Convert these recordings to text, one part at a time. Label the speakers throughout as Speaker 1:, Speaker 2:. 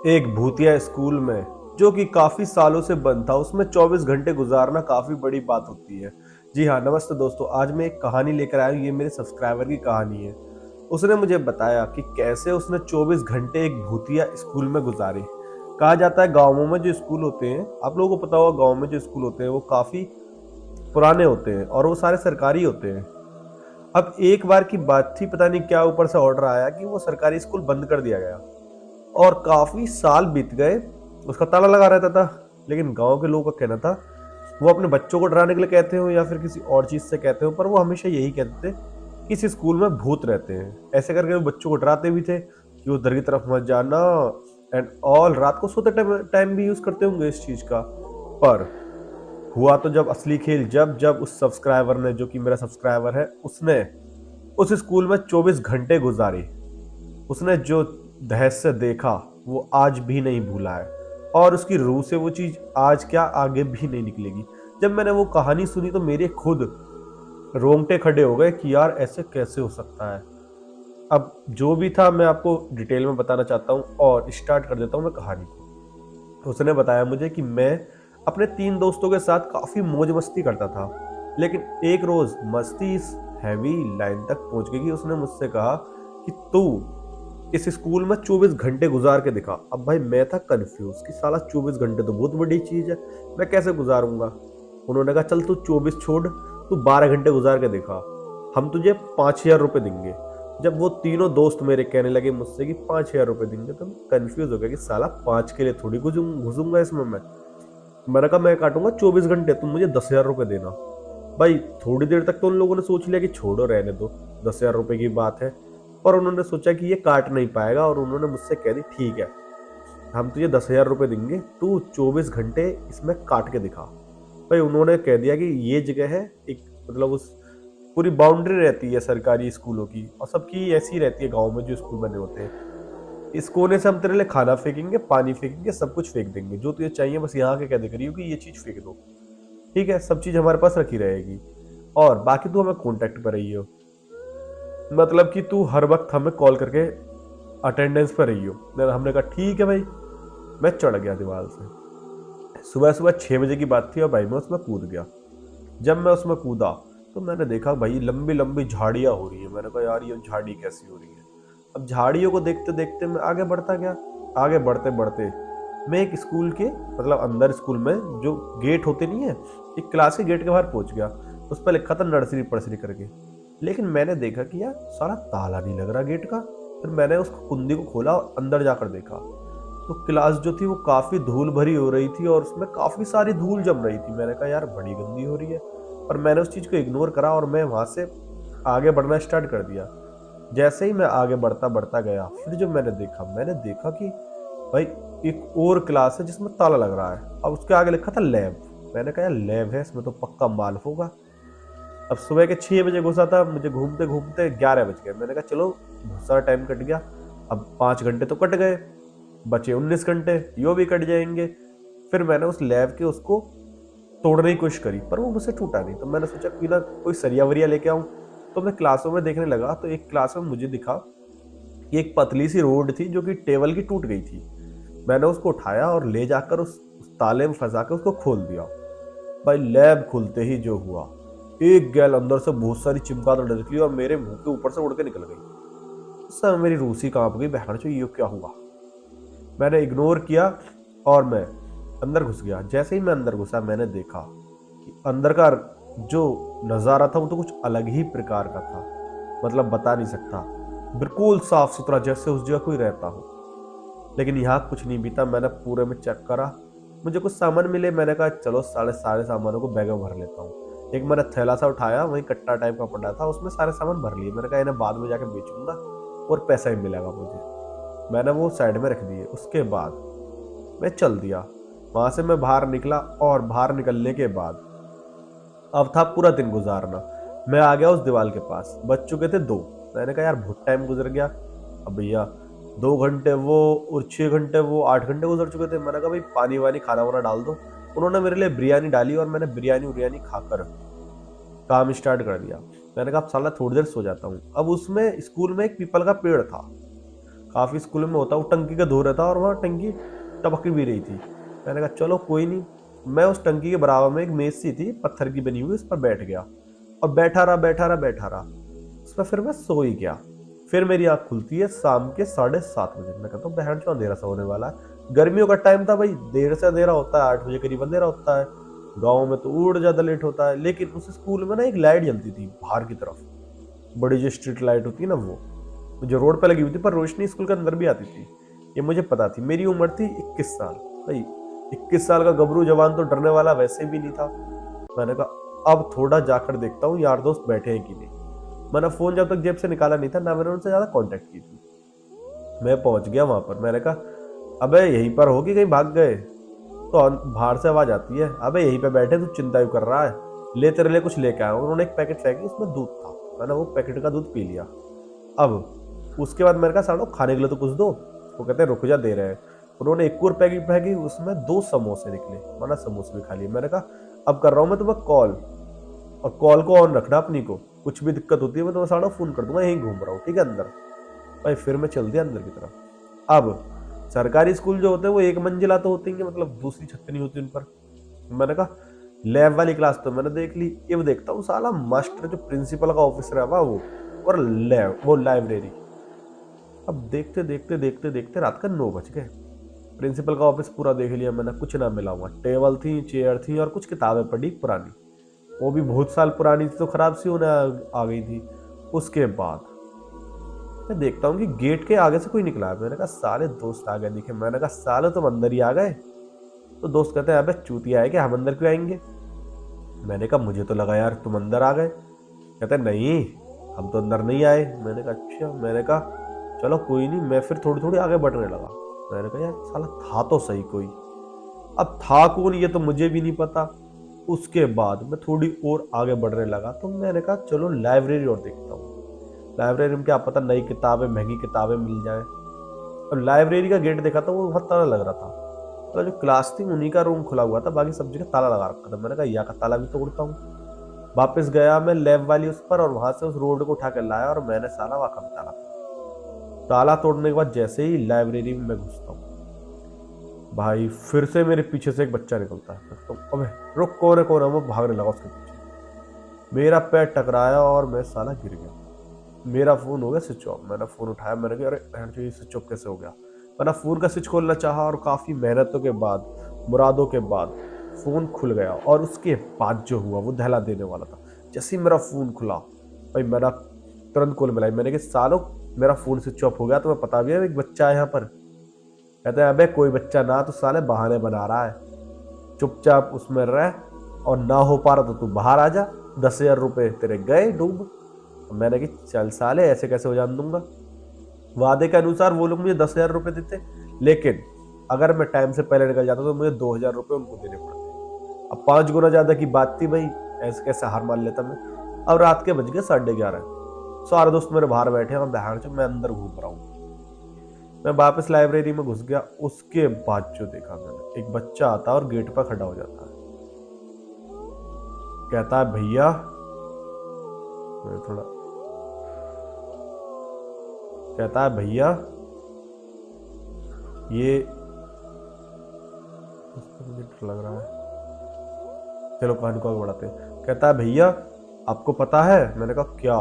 Speaker 1: एक भूतिया स्कूल में जो कि काफी सालों से बंद था, उसमें 24 घंटे गुजारना काफी बड़ी बात होती है। जी हाँ, नमस्ते दोस्तों। आज मैं एक कहानी लेकर आया हूँ। ये मेरे सब्सक्राइबर की कहानी है। उसने मुझे बताया कि कैसे उसने 24 घंटे एक भूतिया स्कूल में गुजारे। कहा जाता है गाँवों में जो स्कूल होते हैं, आप लोगों को पता होगा, गाँव में जो स्कूल होते हैं वो काफी पुराने होते हैं और वो सारे सरकारी होते हैं। अब एक बार की बात थी, पता नहीं क्या ऊपर से ऑर्डर आया कि वो सरकारी स्कूल बंद कर दिया गया और काफी साल बीत गए। उसका ताला लगा रहता था, लेकिन गांव के लोगों का कहना था, वो अपने बच्चों को डराने के लिए कहते हो या फिर किसी और चीज से कहते हो, पर वो हमेशा यही कहते थे कि इस स्कूल में भूत रहते हैं। ऐसे करके वो बच्चों को डराते भी थे कि उधर की तरफ मत जाना। एंड ऑल रात को सोते टाइम भी यूज करते होंगे इस चीज का। पर हुआ तो जब असली खेल, जब जब उस सब्सक्राइबर ने, जो कि मेरा सब्सक्राइबर है, उसने उस स्कूल में 24 घंटे गुजारे। उसने जो दहश्त देखा वो आज भी नहीं भूला है और उसकी रूह से वो चीज आज क्या आगे भी नहीं निकलेगी। जब मैंने वो कहानी सुनी तो मेरे खुद रोंगटे खड़े हो गए कि यार ऐसे कैसे हो सकता है। अब जो भी था मैं आपको डिटेल में बताना चाहता हूँ और स्टार्ट कर देता हूँ मैं कहानी को। उसने बताया मुझे कि मैं अपने 3 दोस्तों के साथ काफी मौज मस्ती करता था, लेकिन एक रोज मस्ती इस हैवी लाइन तक पहुंच गई कि उसने मुझसे कहा कि तू इस स्कूल में 24 घंटे गुजार के दिखा। अब भाई मैं था कंफ्यूज कि साला 24 घंटे तो बहुत बड़ी चीज है, मैं कैसे गुजारूंगा। उन्होंने कहा चल तू 24 छोड़, तू 12 घंटे गुजार के दिखा, हम तुझे 5,000 रुपये देंगे। जब वो तीनों दोस्त मेरे कहने लगे मुझसे कि 5,000 रुपये देंगे, तो मैं कंफ्यूज हो गया कि साला 5 के लिए थोड़ी घुसूंगा इसमें मैं। मैंने कहा मैं काटूंगा 24 घंटे, तुम मुझे 10,000 रुपये देना। भाई थोड़ी देर तक तो उन लोगों ने सोच लिया कि छोड़ो रहने दो, 10,000 रुपये की बात है। पर उन्होंने सोचा कि ये काट नहीं पाएगा और उन्होंने मुझसे कह दी ठीक है, हम तुझे 10,000 रुपये देंगे, तू 24 घंटे इसमें काट के दिखा। भाई उन्होंने कह दिया कि ये जगह है एक, मतलब उस पूरी बाउंड्री रहती है सरकारी स्कूलों की और सबकी ऐसी रहती है गाँव में जो स्कूल बने होते हैं। इस कोने से हम तेरे लिए खाना फेंकेंगे, पानी फेंकेंगे, सब कुछ फेंक देंगे, जो तुझे चाहिए बस यहाँ के कह दे करियो कि ये चीज फेंक दो। ठीक है, सब चीज हमारे पास रखी रहेगी और बाकी तू हमें कांटेक्ट पर रही हो, मतलब कि तू हर वक्त हमें कॉल करके अटेंडेंस पर रही हो। हमने कहा ठीक है भाई। मैं चढ़ गया दीवार से। सुबह सुबह 6 बजे की बात थी और भाई मैं उसमें कूद गया। जब मैं उसमें कूदा तो मैंने देखा भाई लंबी लंबी झाड़ियां हो रही है। मैंने कहा यार ये झाड़ी कैसी हो रही है। अब झाड़ियों को देखते देखते मैं आगे बढ़ता गया। आगे बढ़ते बढ़ते मैं एक स्कूल के, मतलब अंदर स्कूल में जो गेट होते नहीं है, एक क्लास के गेट के बाहर पहुंच गया। उस पर लिखा था नर्सरी पर्सरी करके। लेकिन मैंने देखा कि यार सारा ताला नहीं लग रहा गेट का। फिर मैंने उस कुंडी को खोला और अंदर जाकर देखा तो क्लास जो थी वो काफी धूल भरी हो रही थी और उसमें काफी सारी धूल जम रही थी। मैंने कहा यार बड़ी गंदी हो रही है, पर मैंने उस चीज को इग्नोर करा और मैं वहां से आगे बढ़ना स्टार्ट कर दिया। जैसे ही मैं आगे बढ़ता बढ़ता गया, फिर जो मैंने देखा कि भाई एक और क्लास है जिसमें ताला लग रहा है। अब उसके आगे लिखा था लैब। मैंने कहा यार लैब है, इसमें तो पक्का माल होगा। अब सुबह के 6 बजे घुसा था, मुझे घूमते घूमते 11 बज गए। मैंने कहा चलो बहुत सारा टाइम कट गया, अब 5 घंटे तो कट गए, बचे 19 घंटे, यो भी कट जाएंगे। फिर मैंने उस लैब के उसको तोड़ने की कोशिश करी, पर वो मुझसे टूटा नहीं। तो मैंने सोचा कि ना कोई सरिया वरिया लेके आऊं। तो मैं क्लासों में देखने लगा तो एक क्लास में मुझे दिखा कि एक पतली सी रोड थी जो कि टेबल की टूट गई थी। मैंने उसको उठाया और ले जाकर उस ताले में फंसा के उसको खोल दिया। भाई लैब खुलते ही जो हुआ, एक गैल अंदर से बहुत सारी चिमगादड़ निकली और मेरे मुंह के ऊपर से उड़ के निकल गई। उस समय मेरी रूसी कांप गई, बहन चो ये क्या हुआ। मैंने इग्नोर किया और मैं अंदर घुस गया। जैसे ही मैं अंदर घुसा मैंने देखा कि अंदर का जो नज़ारा था वो तो कुछ अलग ही प्रकार का था, मतलब बता नहीं सकता। बिल्कुल साफ सुथरा, जैसे उस जगह कोई रहता हो। लेकिन यहाँ कुछ नहीं बीता, मैंने पूरे में चेक करा, मुझे कुछ सामान मिले। मैंने कहा चलो सारे सामानों को बैग में भर लेता हूँ। एक मैंने थैला सा उठाया, वहीं कट्टा टाइप का पड़ा था, उसमें सारे सामान भर लिए। मैंने कहा इन्हें बाद में जाके बेचूंगा और पैसा भी मिलेगा मुझे। मैंने वो साइड में रख दिए। उसके बाद मैं चल दिया। वहां से मैं बाहर निकला और बाहर निकलने के बाद अब था पूरा दिन गुजारना। मैं आ गया उस दीवार के पास, बज चुके थे 2। मैंने कहा यार बहुत टाइम गुजर गया। अब भैया 2 घंटे वो और 6 घंटे वो, 8 घंटे गुजर चुके थे। मैंने कहा भाई पानी वानी खाना वाना डाल दो। उन्होंने मेरे लिए बिरयानी डाली और मैंने बिरयानी उरियानी खाकर काम स्टार्ट कर दिया। मैंने कहा अब साला थोड़ी देर सो जाता हूँ। अब उसमें स्कूल में एक पीपल का पेड़ था, काफ़ी स्कूल में होता, वो टंकी का धो रहा था और वहाँ टंकी टपक भी रही थी। मैंने कहा चलो कोई नहीं। मैं उस टंकी के बराबर में एक मेज सी थी पत्थर की बनी हुई, उस पर बैठ गया और बैठा रहा। उस पर फिर मैं सो ही गया। फिर मेरी आँख खुलती है शाम के 7:30 बजे। मैं कहता हूँ बहन चो अंधेरा सा होने वाला है। गर्मियों का टाइम था भाई, देर से अंधेरा होता है, 8 बजे करीब अंधेरा होता है। गाँव में तो और ज़्यादा लेट होता है। लेकिन उस स्कूल में ना एक लाइट जलती थी बाहर की तरफ, बड़ी जो स्ट्रीट लाइट होती है ना, वो जो रोड पे लगी हुई थी, पर रोशनी स्कूल के अंदर भी आती थी। ये मुझे पता थी। मेरी उम्र थी 21 साल। भाई 21 साल का गबरू जवान तो डरने वाला वैसे भी नहीं था। मैंने कहा अब थोड़ा जाकर देखता हूँ यार दोस्त बैठे हैं कि नहीं। मैंने फोन जब तक जेब से निकाला नहीं था ना, मैंने उनसे ज्यादा कांटेक्ट की थी। मैं पहुंच गया वहां पर। मैंने कहा अबे यहीं पर हो कि कहीं भाग गए? तो बाहर से आवाज आती है, अबे यहीं पे बैठे तू चिंता क्यों कर रहा है, ले तेरे लिए कुछ लेके आया। उन्होंने एक पैकेट फेंकी, उसमें दूध था। मैंने वो पैकेट का दूध पी लिया। अब उसके बाद मैंने कहा साड़ो खाने के लिए तो कुछ दो। वो कहते हैं रुक जा दे रहे हैं। उन्होंने एक और पैकेट फेंकी, उसमें 2 समोसे निकले। मैंने समोसे भी खा लिए। मैंने कहा अब कर रहा हूँ मैं तुम्हें कॉल, और कॉल को ऑन रखना अपनी को, कुछ भी दिक्कत होती है मैं तुम्हें साड़ा फोन कर दूंगा, यहीं घूम रहा हूँ ठीक है अंदर। भाई फिर मैं चल दिया अंदर की तरफ। अब सरकारी स्कूल जो होते हैं वो एक मंजिला तो होते हैं, मतलब दूसरी छत नहीं होती उन पर। मैंने कहा लैब वाली क्लास तो मैंने देख ली, ये देखता हूँ साला मास्टर जो प्रिंसिपल का ऑफिसर है वो, और लैब वो लाइब्रेरी। अब देखते देखते रात का 9 बज गए। प्रिंसिपल का ऑफिस पूरा देख लिया मैंने, कुछ ना मिला हुआ। टेबल थी, चेयर थी और कुछ किताबें पड़ी पुरानी, वो भी बहुत साल पुरानी थी तो खराब सी होने आ गई थी। उसके बाद मैं देखता हूँ कि गेट के आगे से कोई निकला है। मैंने कहा साले दोस्त आ गए दिखे। मैंने कहा साले तुम अंदर ही आ गए? तो दोस्त कहते हैं अबे चूतिया है कि हम अंदर क्यों आएंगे? मैंने कहा मुझे तो लगा यार तुम अंदर आ गए। कहते नहीं हम तो अंदर नहीं आए। मैंने कहा अच्छा। मैंने कहा चलो कोई नहीं। मैं फिर थोड़ी थोड़ी आगे बढ़ने लगा। मैंने कहा यार साला था तो सही कोई। अब था कौन ये तो मुझे भी नहीं पता। उसके बाद मैं थोड़ी और आगे बढ़ने लगा तो मैंने कहा चलो लाइब्रेरी और देखता हूँ। लाइब्रेरी में क्या पता नई किताबें महंगी किताबें मिल जाए। और लाइब्रेरी का गेट देखा था वो बहुत ताला लग रहा था। तो जो क्लास थी उन्हीं का रूम खुला हुआ था, बाकी सब जगह ताला लगा रखा था। मैंने कहा यहाँ का ताला भी तोड़ता हूँ। वापस गया मैं लैब वाली उस पर, और वहां से उस रोड को उठा कर लाया और मैंने साला वहां कम ताला ताला तोड़ने के बाद जैसे ही लाइब्रेरी में मैं घुसता हूँ, भाई फिर से मेरे पीछे से एक बच्चा निकलता है। तो अबे रुक कौन है, मैं भागने लगा उसके पीछे। मेरा पैर टकराया और मैं साला गिर गया। मेरा फोन हो गया स्विच ऑफ। मैंने फोन उठाया, मैंने कहा अरे स्विच ऑफ कैसे हो गया? मैंने फोन का स्विच खोलना चाहा और काफी मेहनतों के बाद, मुरादों के बाद फोन खुल गया। और उसके बाद जो हुआ वो दहला देने वाला था। जैसे ही मेरा फोन खुला भाई मेरा तुरंत कॉल मिलाई। मैंने कहा सालो मेरा फोन स्विच ऑफ हो गया, तुम्हें पता भी है एक बच्चा है यहाँ पर? कहते हैं अबे कोई बच्चा ना, तो साले बहाने बना रहा है, चुपचाप उसमें रह, और ना हो पा रहा तो तू बाहर आ जा, 10,000 रुपए तेरे गए डूब। मैंने कहा चल साले ऐसे कैसे हो जान दूंगा। वादे के अनुसार वो लोग मुझे 10,000 रुपए देते, लेकिन अगर मैं टाइम से पहले निकल जाता तो मुझे 2,000 रुपए उनको देने पड़ते। अब 5 गुना ज्यादा की बात थी भाई, ऐसे कैसे हार मान लेता मैं। अब रात के बज गए 11:30। सारे दोस्त मेरे बाहर बैठे हैं और बाहर से मैं अंदर घूम रहा हूँ। मैं वापस लाइब्रेरी में घुस गया। उसके बाद जो देखा मैंने, एक बच्चा आता और गेट पर खड़ा हो जाता है। कहता है भैया, मैं थोड़ा, कहता है भैया ये, मुझे डर लग रहा है, चलो कहानी को आगे बढ़ाते हैं। कहता है भैया आपको पता है? मैंने कहा क्या?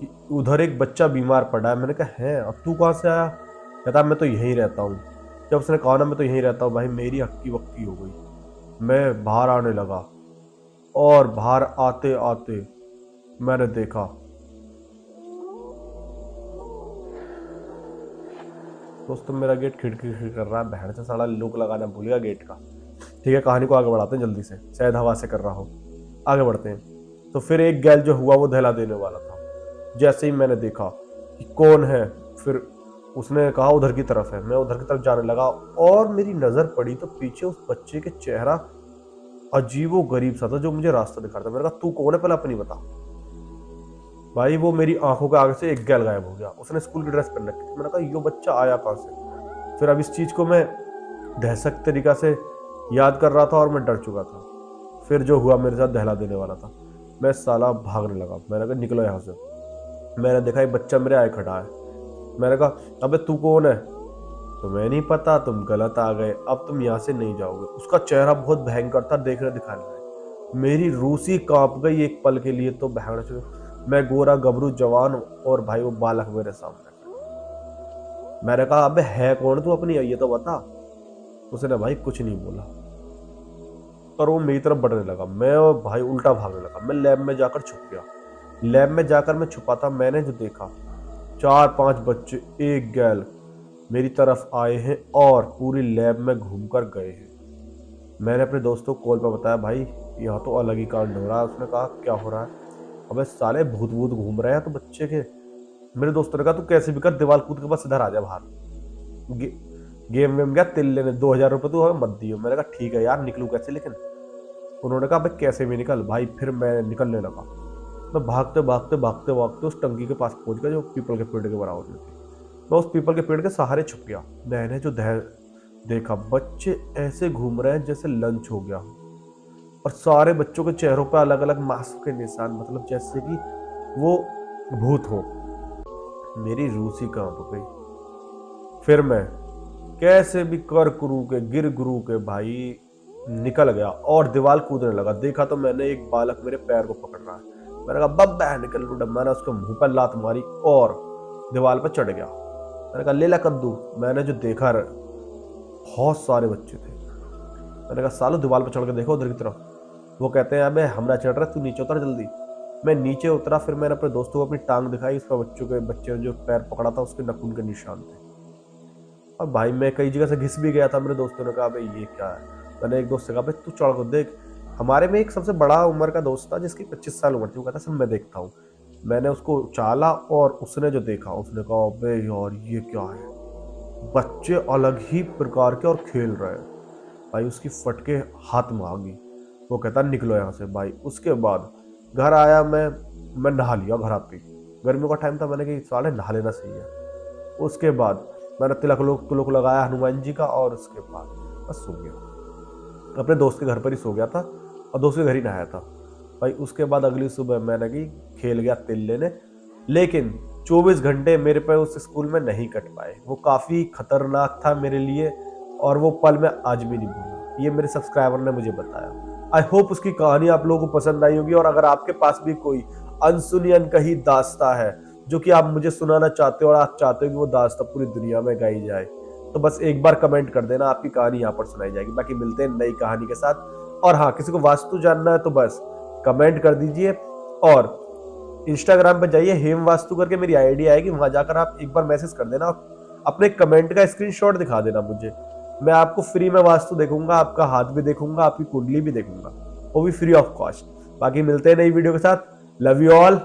Speaker 1: कि उधर एक बच्चा बीमार पड़ा है। मैंने कहा है, अब तू कहाँ से आया? कहता मैं तो यहीं रहता हूँ। जब उसने कहा ना मैं तो यहीं रहता हूँ, भाई मेरी हक्की वक्की हो गई। मैं बाहर आने लगा और बाहर आते आते मैंने देखा, दोस्तों मेरा गेट खिड़की कर रहा है। बहन से साला लुक लगाना भूल गया गेट का। ठीक है कहानी को आगे बढ़ाते हैं जल्दी से, शायद हवा से कर रहा हो। आगे बढ़ते हैं। तो फिर एक गैल जो हुआ वो दहला देने वाला था। जैसे ही मैंने देखा कि कौन है, फिर उसने कहा उधर की तरफ है। मैं उधर की तरफ जाने लगा और मेरी नजर पड़ी तो पीछे उस बच्चे के चेहरा अजीबो गरीब सा था जो मुझे रास्ता दिखा रहा था। मैंने कहा तू कौन है पहले अपनी बता। भाई वो मेरी आंखों के आगे से एक गैल गायब हो गया। उसने स्कूल की ड्रेस पहन रखी थी। मैंने कहा यो बच्चा आया कहाँ से? फिर अब इस चीज को मैं दहशत तरीका से याद कर रहा था और मैं डर चुका था। फिर जो हुआ मेरे साथ दहला देने वाला था। मैं साला भागने लगा। मैंने कहा निकलो यहाँ से। मैंने देखा एक बच्चा मेरे आए खड़ा है। मैंने कहा अबे तू कौन है? तुम्हें नहीं पता, तुम गलत आ गए, अब तुम यहाँ से नहीं जाओगे। उसका चेहरा बहुत भयंकर था, देखने दिखाने में मेरी रूसी कांप गई एक पल के लिए। तो बहन, मैं गोरा गबरू जवान हूँ और भाई वो बालक मेरे सामने। मैंने कहा अबे है कौन तू, अपनी ये तो बता। उसने भाई कुछ नहीं बोला, पर वो मेरी तरफ बढ़ने लगा। मैं और भाई उल्टा भागने लगा। मैं लैब में जाकर छुप गया। लैब में जाकर मैं छुपा था, मैंने जो देखा 4-5 बच्चे एक गैल मेरी तरफ आए हैं और पूरी लैब में घूमकर गए हैं। मैंने अपने दोस्तों को कॉल पर बताया, भाई यहाँ तो अलग ही कांड हो रहा है। उसने कहा क्या हो रहा है? अबे साले भूत भूत घूम रहे हैं तो बच्चे के। मेरे दोस्तों ने कहा तू कैसे भी कर दीवार कूद के बस इधर आ जा बाहर। गे, गेम वेम गया तिल लेने, 2000 रुपये तू हमें मत दियो। मैंने कहा ठीक है यार, निकलूँ कैसे? लेकिन उन्होंने कहा भाई कैसे भी निकल। भाई फिर मैं निकलने लगा। मैं भागते भागते भागते भागते उस टंकी के पास पहुंच गया जो पीपल के पेड़ के बराबर में थी। मैं उस पीपल के पेड़ के सहारे छुप गया। मैंने जो देखा, बच्चे ऐसे घूम रहे हैं जैसे लंच हो गया और सारे बच्चों के चेहरों पर अलग अलग मास्क के निशान, मतलब जैसे कि वो भूत हो। मेरी रूसी कांप गई। फिर मैं कैसे भी कर कुरू के गिर गुरु के भाई निकल गया और दीवार कूदने लगा। देखा तो मैंने एक बालक मेरे पैर को पकड़ रहा है। मैंने कहा बब्बा निकल लूडा। मैंने उसके मुंह पर लात मारी और दीवार पर चढ़ गया। मैंने कहा ले ला कद्दू। मैंने जो देखा, बहुत सारे बच्चे थे। मैंने कहा सालो दीवार पर चढ़ के देखो उधर की तरफ। वो कहते हैं अबे हम ना चढ़ रहे, तू नीचे उतर जल्दी। मैं नीचे उतरा। फिर मैंने अपने दोस्तों को अपनी टांग दिखाई। उस पर बच्चे ने जो पैर पकड़ा था उसके नखून के निशान थे। और भाई मैं कई जगह से घिस भी गया था। मेरे दोस्तों ने कहा भाई ये क्या है? मैंने एक दोस्त से कहा भाई तू चढ़ को देख। हमारे में एक सबसे बड़ा उम्र का दोस्त था जिसकी 25 साल उम्र थी। वो कहता सर मैं देखता हूँ। मैंने उसको चाला और उसने जो देखा, उसने कहा अबे यार ये क्या है? बच्चे अलग ही प्रकार के और खेल रहे हैं। भाई उसकी फटके हाथ में आ गई। वो कहता निकलो यहाँ से भाई। उसके बाद घर आया मैं नहा लिया घर आते ही। गर्मियों का टाइम था, मैंने कहा साले नहा लेना सही है। उसके बाद मैंने तुलक लगाया हनुमान जी का और उसके बाद बस सो गया। अपने दोस्त के घर पर ही सो गया था और दोस्त के घर ही नहाया था। भाई उसके बाद अगली सुबह मैंने की खेल गया तिल लेने। लेकिन 24 घंटे मेरे पे उस स्कूल में नहीं कट पाए। वो काफ़ी खतरनाक था मेरे लिए और वो पल मैं आज भी नहीं भूला। ये मेरे सब्सक्राइबर ने मुझे बताया। आई होप उसकी कहानी आप लोगों को पसंद आई होगी। और अगर आपके पास भी कोई अनसुनी अनकही दास्तां है जो कि आप मुझे सुनाना चाहते हो और आप चाहते हो कि वो दास्तां पूरी दुनिया में गाई जाए, तो बस एक बार कमेंट कर देना, आपकी कहानी यहाँ पर सुनाई जाएगी। बाकी मिलते हैं नई कहानी के साथ। और हाँ, किसी को वास्तु जानना है तो बस कमेंट कर दीजिए और इंस्टाग्राम पे जाइए, हेम वास्तु करके मेरी आईडी आएगी, वहां जाकर आप एक बार मैसेज कर देना, अपने कमेंट का स्क्रीनशॉट दिखा देना मुझे। मैं आपको फ्री में वास्तु देखूंगा, आपका हाथ भी देखूंगा, आपकी कुंडली भी देखूंगा, वो भी फ्री ऑफ कॉस्ट। बाकी मिलते हैं नई वीडियो के साथ। Love you all.